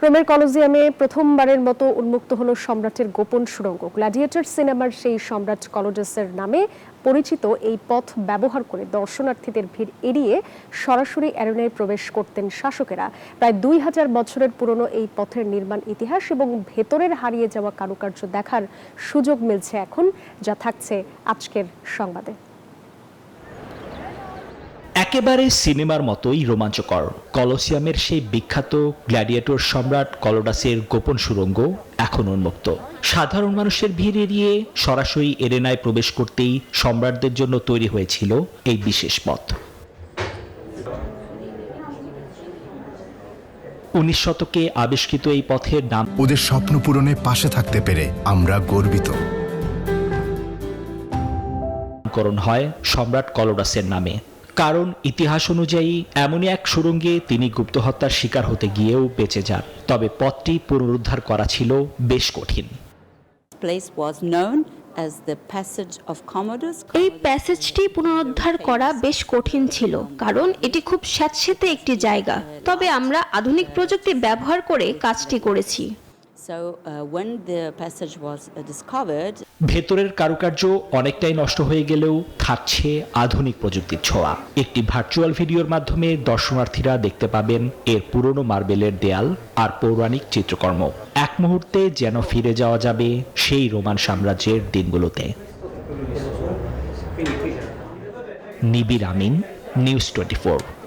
রোমের কলোজিয়ামে প্রথমবারের মতো উন্মুক্ত হলো সম্রাটের গোপন সুড়ঙ্গ। গ্ল্যাডিয়েটর সিনেমার সেই সম্রাট কলোজাসের নামে পরিচিত এই পথ ব্যবহার করে দর্শনার্থীদের ভিড় এড়িয়ে সরাসরি অ্যারেনায় প্রবেশ করতেন শাসকেরা। প্রায় 2000 বছরের পুরনো এই পথের নির্মাণ ইতিহাস এবং ভেতরের হারিয়ে যাওয়া কারুকার্য দেখার সুযোগ মিলছে এখন, যা থাকছে আজকের সংবাদে। একেবারে সিনেমার মতোই রোমাঞ্চকর কলোসিয়ামের সেই বিখ্যাত গ্ল্যাডিয়েটর সম্রাট কলোডাসের গোপন সুড়ঙ্গ এখন উন্মুক্ত। সাধারণ মানুষের ভিড় এড়িয়ে সরাসরি এরেনায় প্রবেশ করতেই সম্রাটদের জন্য তৈরি হয়েছিল এই বিশেষ পথ। 19 শতকে আবিষ্কৃত এই পথের নাম ওদের স্বপ্ন পূরণে পাশে থাকতে পেরে আমরা গর্বিত। নামকরণ হয় সম্রাট কলোডাসের নামে, কারণ ইতিহাস অনুযায়ী এমনই এক সুড়ঙ্গে তিনি গুপ্ত হত্যার শিকার হতে গিয়েও বেঁচে যান। তবে পথটি পুনরুদ্ধার করা ছিল বেশ কঠিন। এই প্যাসেজটি পুনরুদ্ধার করা বেশ কঠিন ছিল, কারণ এটি খুব স্যাঁতসেঁতে একটি জায়গা। তবে আমরা আধুনিক প্রযুক্তি ব্যবহার করে কাজটি করেছি। ভেতরের কারুকার্য অনেকটাই নষ্ট হয়ে গেলেও থাকছে আধুনিক প্রযুক্তির ছোঁয়া। একটি ভার্চুয়াল ভিডিওর মাধ্যমে দর্শনার্থীরা দেখতে পাবেন এর পুরনো মার্বেলের দেয়াল আর পৌরাণিক চিত্রকর্ম। এক মুহূর্তে যেন ফিরে যাওয়া যাবে সেই রোমান সাম্রাজ্যের দিনগুলোতে। নিবির আমিন, নিউজ 24।